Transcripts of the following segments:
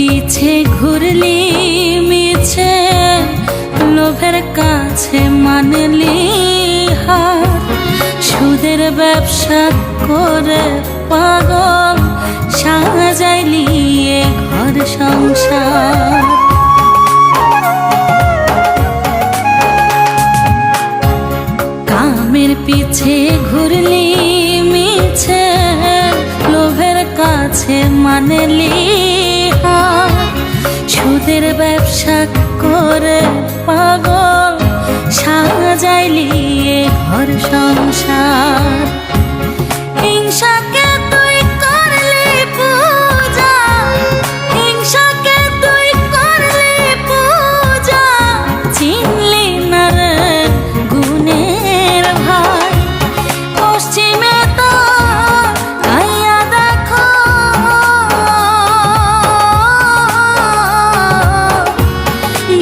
পিছে ঘুরলি মিছে, লোভের কাছে মানলি হার। সুদের ব্যবসা করে পাগল সাজাইলি এ ঘর সংসার। কামের পিছে ঘুরলি মিছে, লোভের কাছে মানলি হার। সুদের ব্যবসা করে পাগল সাজাইলি এ ঘর সংসার। হিংসাকে তুই করলি পূজা, হিংসাকে তুই করলি পূজা, চিনলি না রে গুণের ভাই। পশ্চিমে তো কাইয়া দেখো,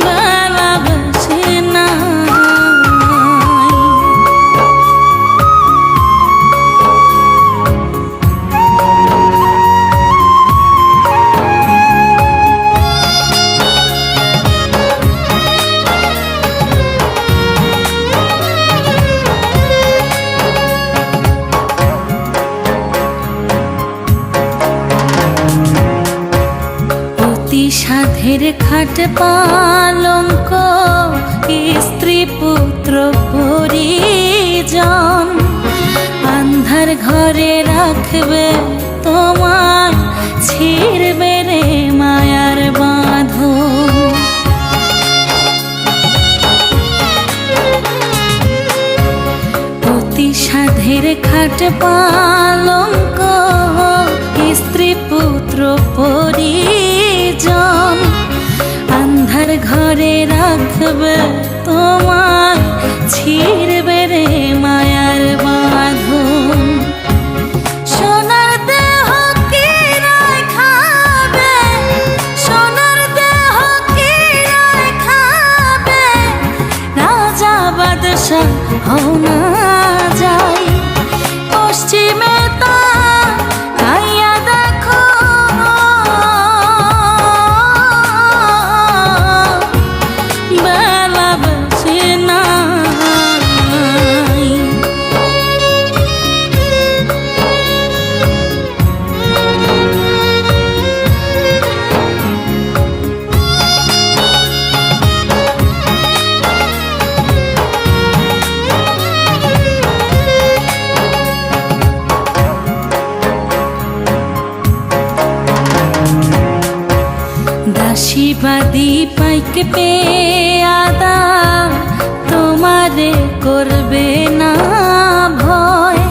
বেলা বেশি নাই। সাধের খাট পালঙ্ক, স্ত্রী পুত্র পরিজন, আন্ধার ঘরে রাখবে তোমার, ছিড়বে রে মায়ার বাঁধন। অতি সাধের খাট পালঙ্ক, স্ত্রী পুত্র পরিজন, আন্ধার ঘরে রাখবে তোমার, ছিড়বে রে মায়ার বাঁধন। সোনার দেহ কি রায় খাবে, সোনার দেহ কি রায় খাবে, রাজা বাদশাহ হও না যাই। পশ্চিমে তা কাইয়া দেখো, বেলা বেশি নাই। দাসীবাদী পাইকে পেয়াদা, তোমারে করবে না ভয়,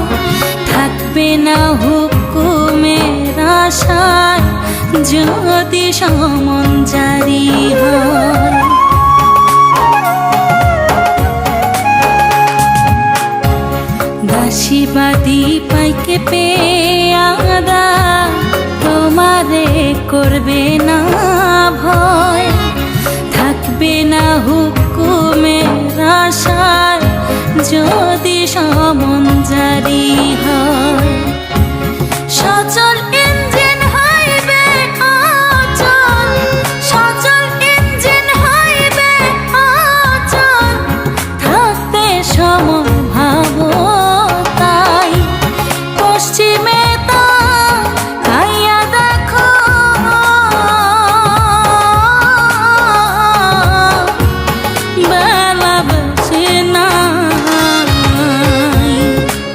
থাকবে না হুকুমের আশায়, যদি সমন জারি হয়। দাসীবাদী পাইকে পেয়াদা, তোমারে করবে না ভয়, থাকবে না হুকুমের আশায়, যদি সমন জারি হয়। সচল ইঞ্জিন হইবে অচল, সচল ইঞ্জিন হইবে অচল, থাকতে সময় ভাবো তাই। পশ্চিমে তা কাইয়া দেখো, বেলা বেশি নাই।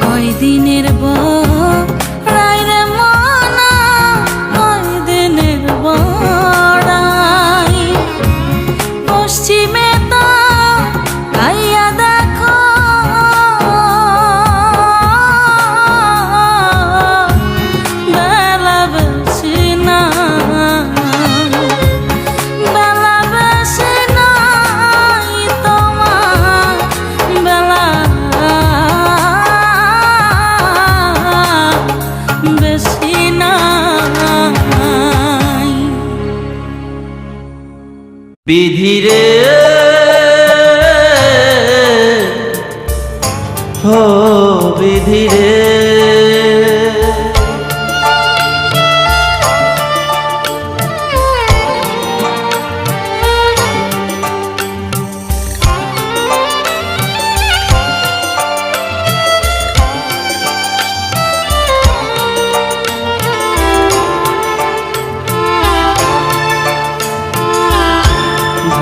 কয়দিনের বড়াই রে মনা, কয়দিনের বড়াই। পশ্চিমে তা কাইয়া দেখো, বেলা বেশি নাই, বেলা বেশি নাই তোমার, বেলা বেশি নাই। বিধিরে হো বিধিরে,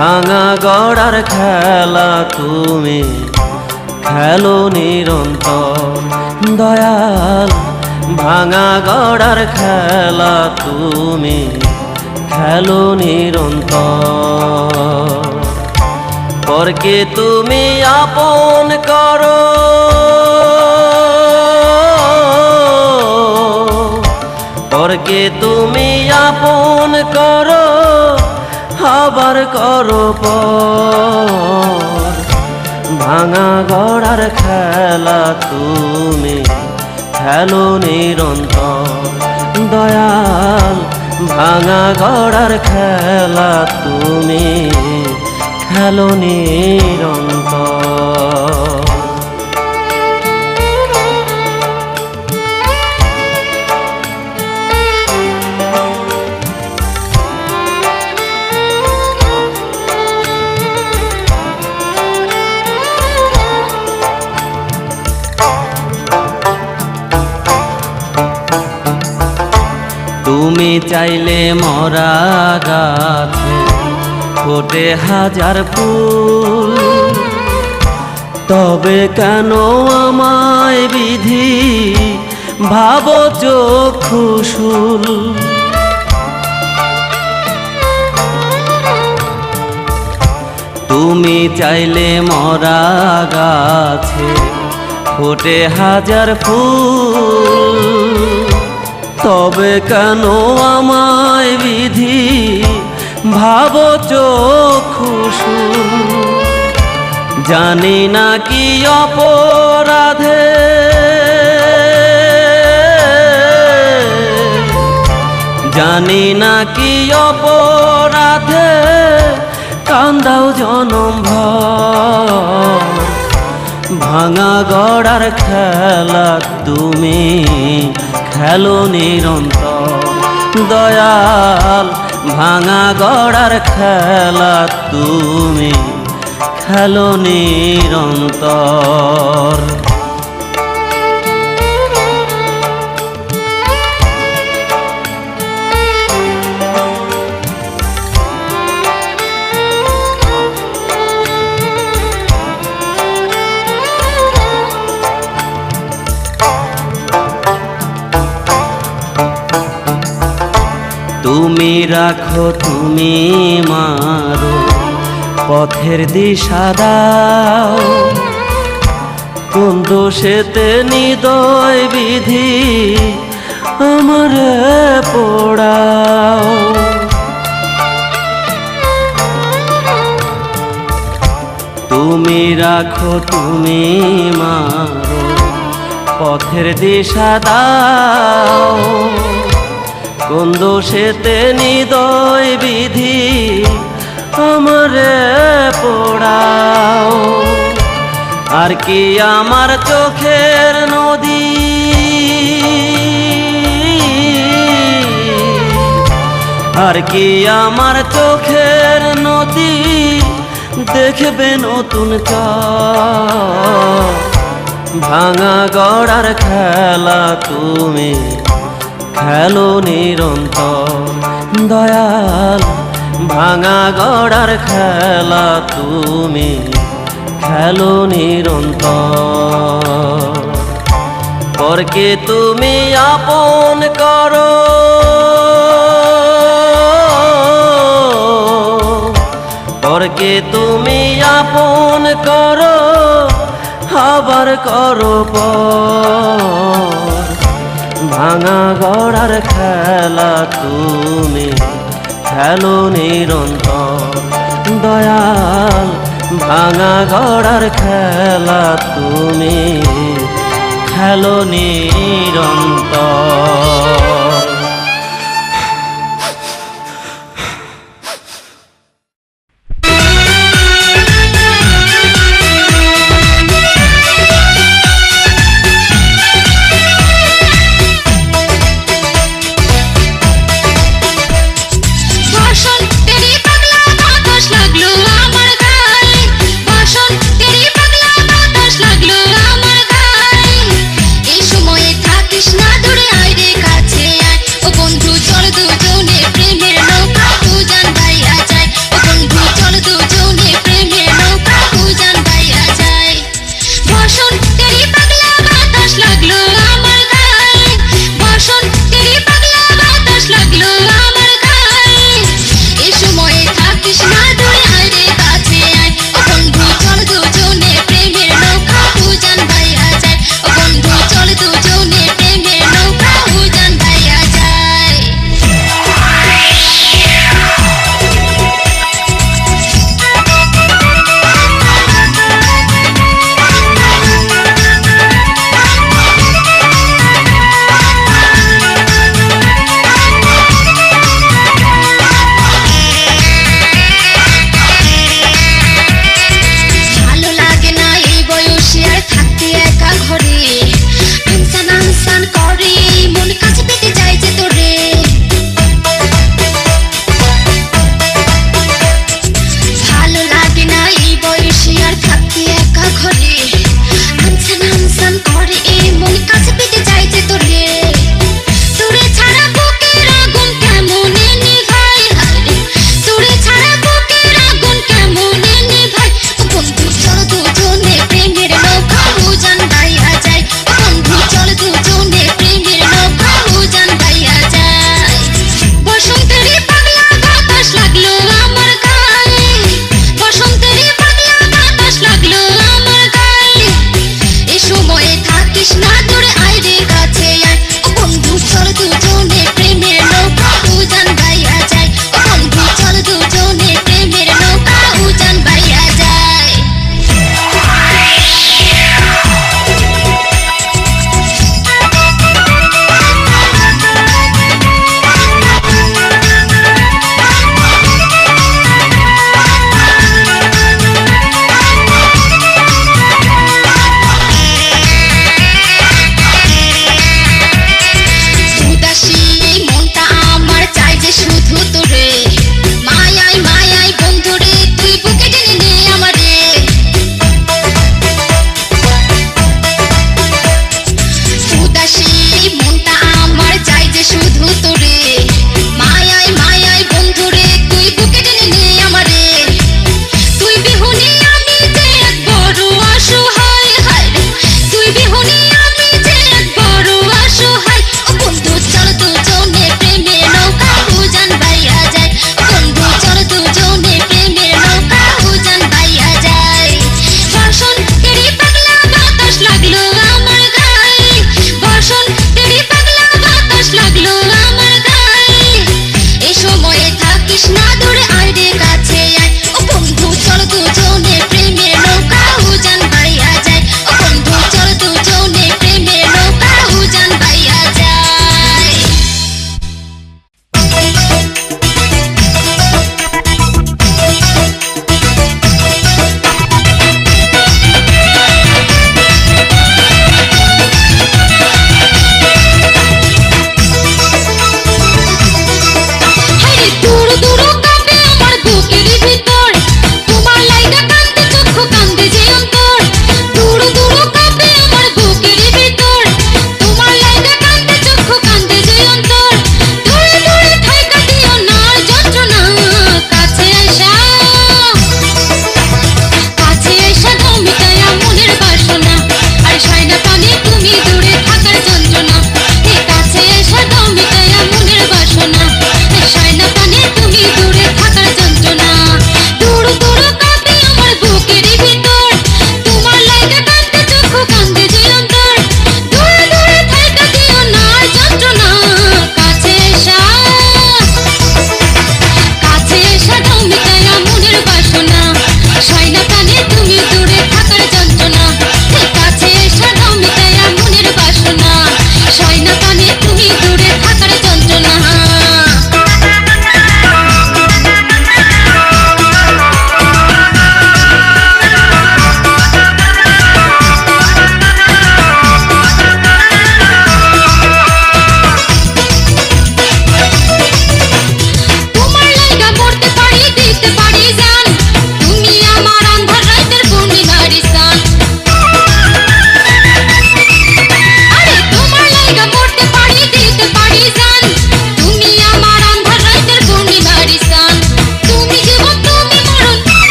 ভাঙা গড়ার খেলা তুমি খেলো নিরন্তর দয়াল, ভাঙা গড়ার খেলা তুমি খেলো নিরন্তর। পরকে তুমি আপন করো, পরকে তুমি আপন করো, আবার করো পর। ভাঙা গড়ার খেলা তুমি খেলো নিরন্তর দয়াল, ভাঙা গড়ার খেলা তুমি খেলো নিরন্তর। তুমি চাইলে মরা গাছে ফোটে হাজার ফুল, তবে কেন আমায় বিধি ভাবো চক্ষুশূল। তুমি চাইলে মরা গাছে ফোটে হাজার ফুল, তবে কেন আমায় বিধি ভাবো চক্ষুশূল। জানি না কি অপরাধে, জানি না কি অপরাধে কান্দাও জনম ভর। ভাঙা গড়ার খেলা তুমি খেলো নিরন্তর দয়াল, ভাঙা গড়ার খেলা তুমি খেলো নিরন্তর। তুমি রাখো তুমি মারো পথের দিশা দাও, কোন দোষেতে নিদয় বিধি আমার পোড়াও। তুমি রাখো তুমি মারো পথের দিশা দাও, কোন দোষেতে নিদয় বিধি আমারে পোড়াও। আর কি আমার চোখের নদী, আর কি আমার চোখের নদী দেখবে নতুন চর। ভাঙা গড়ার খেলা তুমি খেলো নিরন্তর দয়াল, ভাঙা গড়ার খেলা তুমি খেলো নিরন্তর। পরকে তুমি আপন করো, পরকে তুমি আপন করো, আবার করো পর। ভাঙা গড়ার খেলা তুমি খেলো নিরন্তর দয়াল, ভাঙা গড়ার খেলা তুমি খেলো নিরন্তর। চল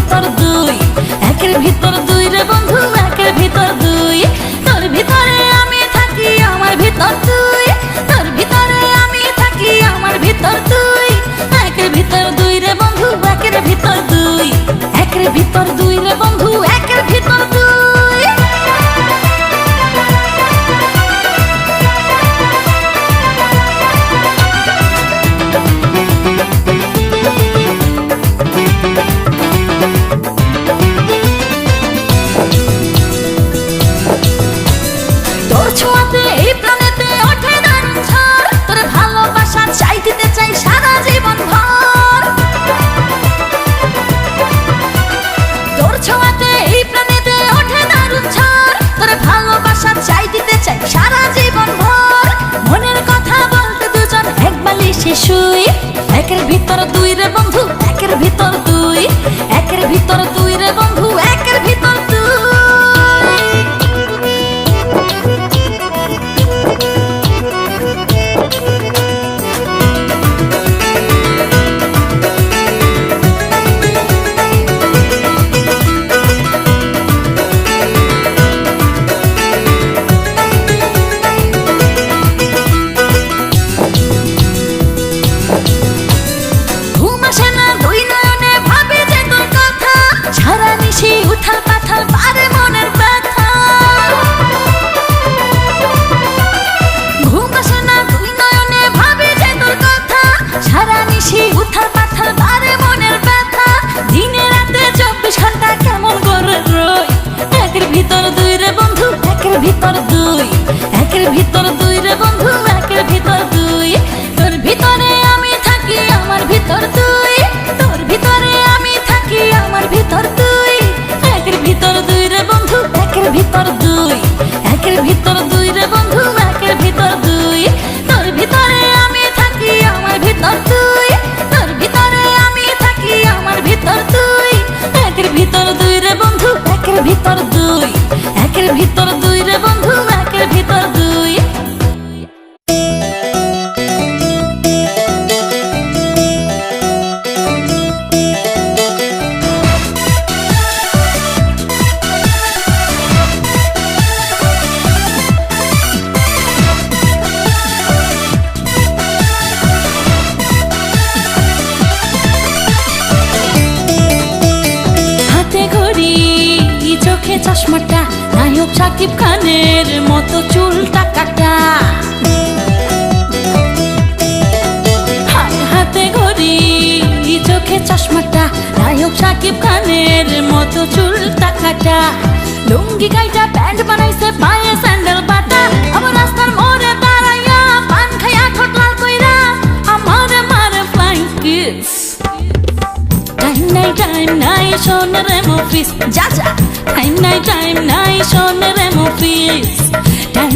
ভিতর দুই, একের ভিতর দুই রে বন্ধু, একের ভিতর দুই। তোর ভিতরে আমি থাকি, আমার ভিতর তুই, তোর ভিতরে আমি থাকি, আমার ভিতর তুই, একের ভিতর দুই রে বন্ধু, একের ভিতর দুই, একের ভিতর দুই রে বন্ধু, একের ভিতর দুই। তোর ছোঁয়াতে এই প্রাণেতে ওঠে দারুণ ঝড়, তোর ভালোবাসা চাই দিতে চাই সারা জীবন ভর। তোর ছোঁয়াতে এই প্রাণেতে ওঠে দারুণ ঝড়, তোর ভালোবাসা চাই দিতে চাই সারা জীবন ভর। মনের কথা বলতে দুজন এক বালিশে শুই, একের ভিতর দুই রে বন্ধু, একের ভিতর দুই, একের ভিতর দুই রে বন্ধু, একের ভিতর দুই। ঘুম আসে না দুই নয়নে, ভাবি যে তোর কথা, সারা নিশি উথাল পাথাল পারে মনের ব্যথা। ঘুম আসে না দুই নয়নে, ভাবি যে তোর কথা, সারা নিশি উথাল পাথাল পারে মনের ব্যথা। দিনে রাতে 24 ঘন্টা কেমন করে রই, একের ভিতর দুই রে বন্ধু, একের ভিতর দুই, একের ভিতর দুই রে বন্ধু, একের ভিতর দুই। তোর ভিতরে আমি থাকি, আমার ভিতর তুই, তোর ভিতরে আমি থাকি, আমার ভিতর তুই, একের ভিতর দুই রে বন্ধু, একের ভিতর দুই, একের ভিতর দুই রে বন্ধু, একের ভিতর দুই। তোর ভিতরে আমি থাকি, আমার ভিতর তুই, তোর ভিতরে আমি থাকি, আমার ভিতর তুই, একের ভিতর দুই রে বন্ধু, একের ভিতর দুই, একের ভিতর দুই রে বন্ধু, একের ভিতর দুই। হাতে ঘড়ি, চোখে চশমাটা, নায়ক শাকিব খানের মতো চুলটা কাটা। হাতে ঘড়ি, চোখে চশমাটা, নায়ক শাকিব খানের মতো চুলটা কাটা। লুঙ্গি গাইটা প্যান্ট বানাইছে, পায়ে স্যান্ডেল বাটা, আমার রাস্তার মোড়ে দাঁড়াইয়া পান খাইয়া ঠোঁট লাল কইরা আমারে মারে ফ্লাইং কিস। টাইম নাই শোনে রে মফিস, যা যা। টাইম নাই শোনে রে মফিস, টাইম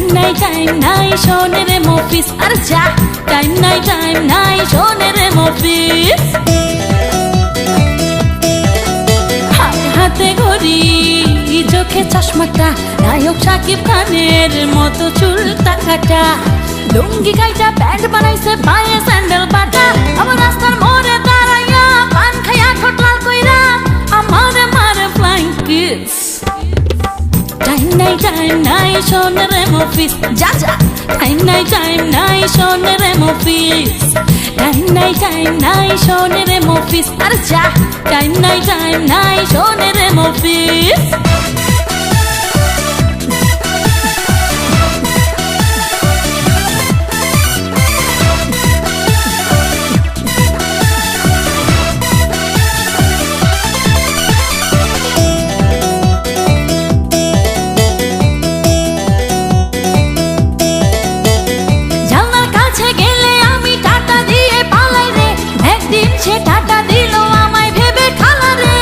নাই শোনে রে মফিস, আরে যা। টাইম নাই শোনে রে মফিস। হাতে ঘড়ি, চোখে চশমাটা, নায়ক শাকিব খানের মতো চুলটা কাটা। লুঙ্গি গাইটা প্যান্ট বানাইছে, পায়ে স্যান্ডেল বাটা, আমার রাস্তার মোড়ে দাঁড়াইয়া পান খাইয়া ঠোঁট লাল কইরা আমারে মারে ফ্লাইং কিস। টাইম নাই শোনে রে মফিস, যা যা। টাইম নাই শোনে রে মফিস, টাইম নাই শোনে রে মফিস, আরে যা। টাইম নাই শোনে রে মফিস। জানলার কাছে গেলে আমি টাটা দিয়ে পালাই রে, একদিন সে টাটা দিল আমায় ভেবে খালা রে।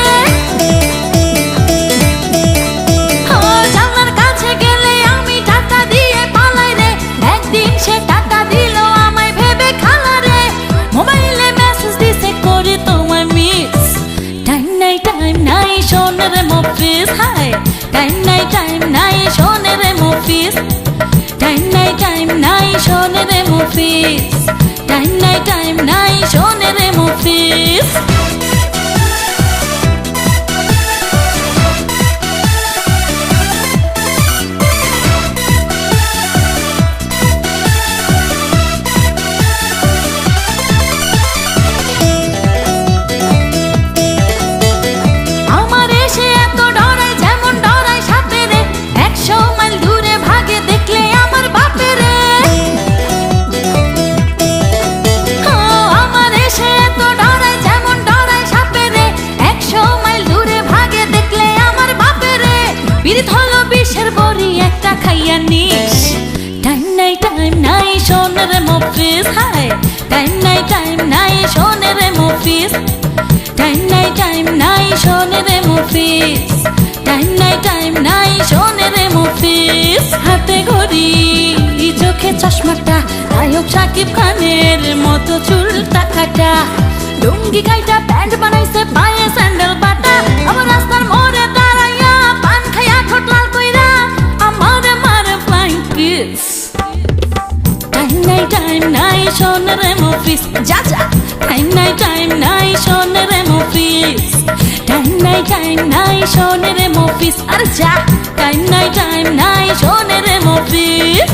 অফিস। হায় টাইম নাই শোনে রে মফিস, টাইম নাই শোনে রে মফিস, টাইম নাই শোনে রে মফিস। হাতে ঘড়ি চোখে চশমাটা, নায়ক শাকিব খানের মতো চুলটা কাটা, লুঙ্গি গাইটা প্যান্ট বানাইছে পায়ে স্যান্ডেল বাটা, আমার রাস্তার মোড়ে দাঁড়াইয়া পান খাইয়া ঠোঁট লাল কইরা আমার মারে ফ্লাইং কিস। টাইম নাই শোনে রে মফিস, যা যা টাইম নাই শোনে রে মফিস, টাইম নাই শোনে রে মফিস, আরে যা টাইম নাই শোনে রে মফিস।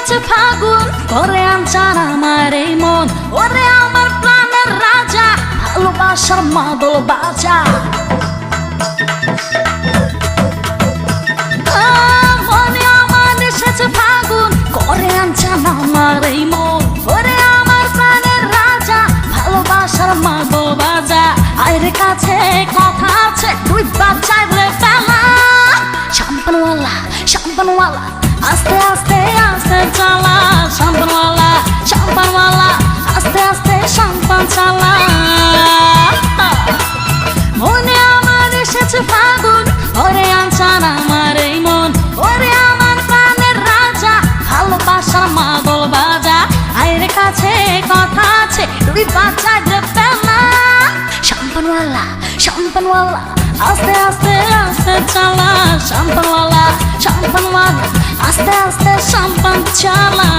এসেছে ফাগুন করে আনচান আমার এই মন ওরে আমার প্রাণের রাজা ভালোবাসার মাদল বাজা মনে আমার এসেছে ফাগুন করে আনচান আমার এই মন ওরে আমার প্রাণের রাজা ভালোবাসার মাদল বাজা আইরে কাছে কথা আছে দুই বাচ্চায় রে পেলা শাম্পানওয়ালা শাম্পানওয়ালা আস্তে আস্তে আস্তে চালা শাম্পানওয়ালা শাম্পানওয়ালা আস্তে আস্তে শাম্পান চালা মনে আমার এসেছে ফাগুন ওরে আনচান আমার এই মন ওরে আমার প্রাণের রাজা ভালোবাসার মাদল বাজা আইরে কাছে কথা আছে দুই বাচ্চায় রে পেলা শাম্পানওয়ালা শাম্পানওয়ালা আস্তে আস্তে আস্তে চালা শাম্পানওয়ালা শাম্পানওয়ালা আস্তে আস্তে শাম্পান চালা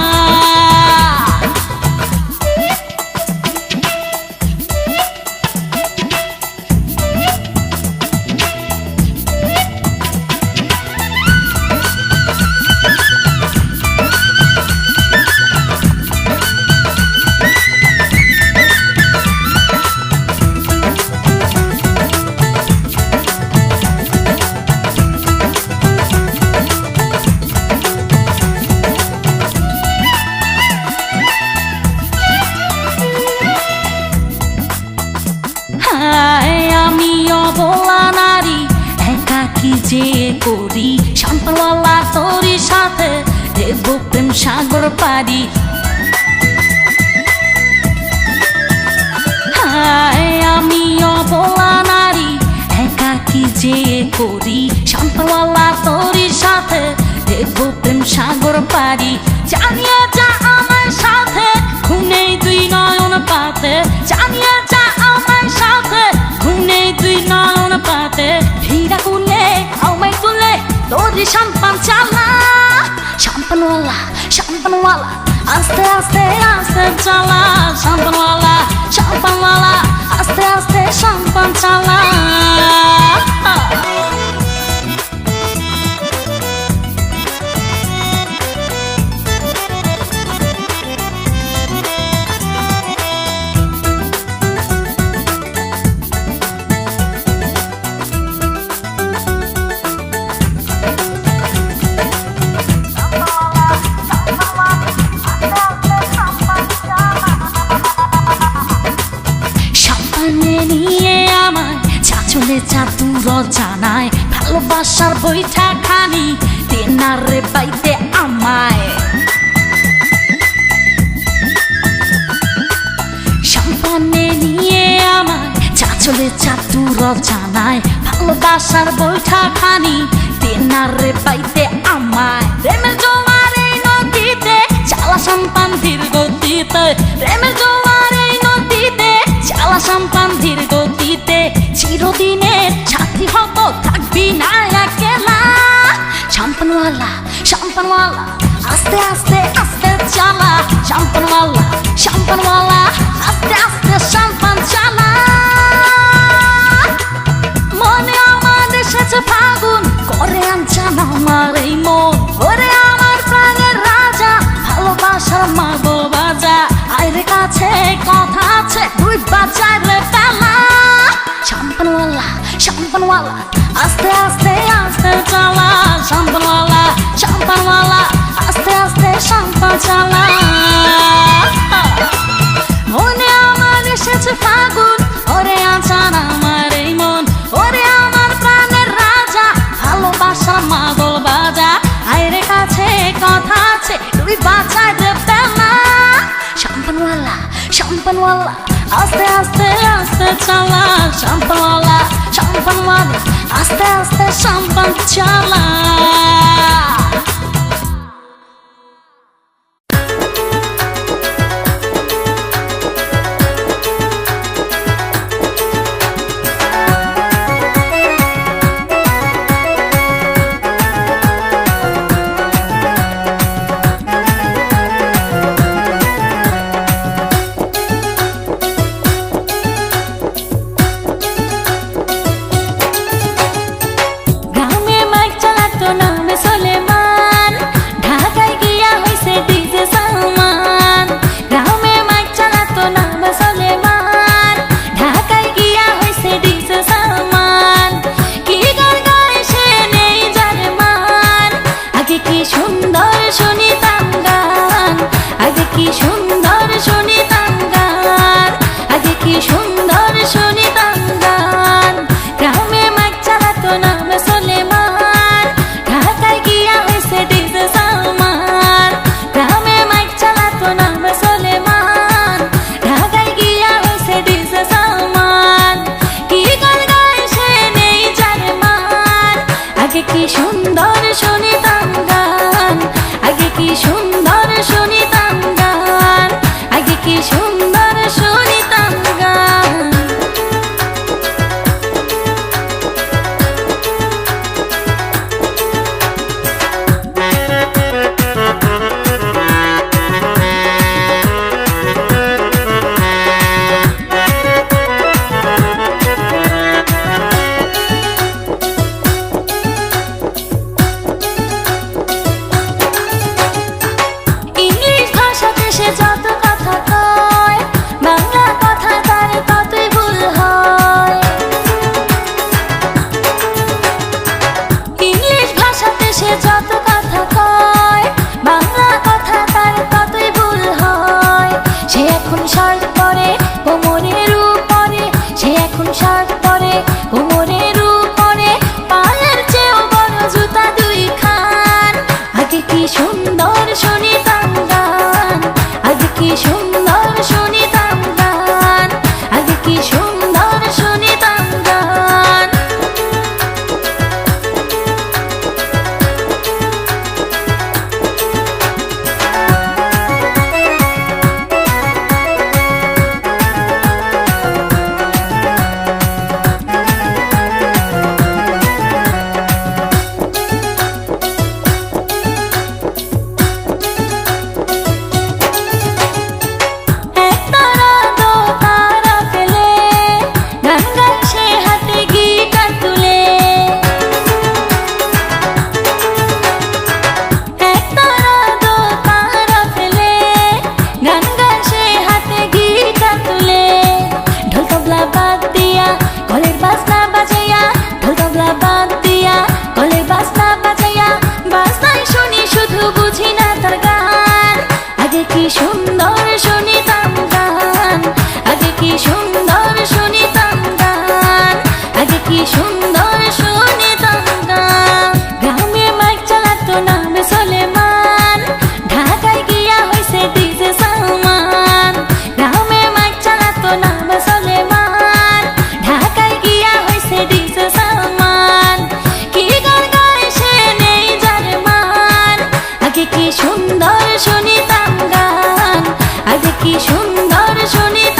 আমি অবলা নারী একাকি যে করি শাম্পানওয়ালা তোরই সাথে দেব প্রেম সাগর পারি আমি অবলা নারী একাকি যে করি শাম্পানওয়ালা তোরই সাথে দেব প্রেম সাগর পারি জানিয়ে যা আমার সাথে খুনে দুই নয়ন পাতে জানিয়ে যা আমার সাথে খুনে দুই নয়ন পাতে ভিড়া কুলে আমায় তুলে তোরই শাম্পান চালা শাম্পানওয়ালা শাম্পানওয়ালা আস্তে আস্তে আস্তে চালা শাম্পানওয়ালা শাম্পানওয়ালা আস্তে আস্তে শাম্পান চালা চাতুর জানায় ভালোবাসার বইটা খানি তেনারে বাইতে আমায় সম্পানে নিয়ে আমায় চাচলে চাতুর জানায় ভালোবাসার বইটা খানি তেনারে বাইতে আমায় প্রেমের জোয়ার এই নদীতে চালা সম্পান ধীর গতিতে প্রেমের জোয়ার এই নদীতে চালা সম্পান ধীর গতিতে চিরদিনের সাথী হব থাকবি না একলা শাম্পানওয়ালা শাম্পানওয়ালা আস্তে আস্তে আস্তে চালা শাম্পানওয়ালা শাম্পানওয়ালা আস্তে আস্তে শাম্পান চালা মনে আমার এসেছে ফাগুন করে আনচান আমার এই মন ওরে আমার প্রাণের রাজা ভালোবাসার মাদল বাজা আইরে কাছে কথা আছে দুই বাচ্চায় রে পেলা শাম্পানওয়ালা শাম্পানওয়ালা আস্তে আস্তে আস্তে চালা শাম্পানওয়ালা শাম্পানওয়ালা আস্তে আস্তে শাম্পান চালা মনে আমার এসেছে ফাগুন ওরে আনচান আমার এই মন ওরে আমার প্রাণের রাজা ভালোবাসার মাদল বাজা আইরে কাছে কথা আছে দুই বাচ্চায় রে পেলা শাম্পানওয়ালা শাম্পানওয়ালা আস্তে আস্তে আস্তে চালা শাম্পানওয়ালা শাম্পানওয়ালা আস্তে আস্তে শাম্পান চালা গ্রামে মাইক চালাতো নামে সোলেমান সুন্দর শুনিতাম গান, আগে কি সুন্দর শুনিতাম গান, আগে কি সুন্দর শুনিতাম গান। একতারা দো তারা ফেলে গান গায় সে হাতে গিটার তুলে, একতারা দো তারা ফেলে গান গায় সে হাতে গিটার তুলে। ঢোল তবলা বাদ দিয়া কলের বাজনা বাজাইয়া, ঢোল তবলা বাদ দিয়া কলের বাজনা বাজাইয়া, বাজনায় শুনি শুধু বুঝি না তার গান। আগে কি সুন্দর শুনিতাম গান, আগে কি সুন্দর শুনিতাম গান, আগে কি সুন্দর শুনিতাম গান। গ্রামে মাইক চালাতো নামে সলেমান, ঢাকায় গিয়া হইছে ডিজে সালমান। গ্রামে মাইক চালাতো নামে সলেমান, ঢাকায় গিয়া হইছে ডিজে সালমান। কি গান গায় সে নেই যার মান, আগে কি সুন্দর শুনিতাম গান, আগে কি সুন্দর শুনিতাম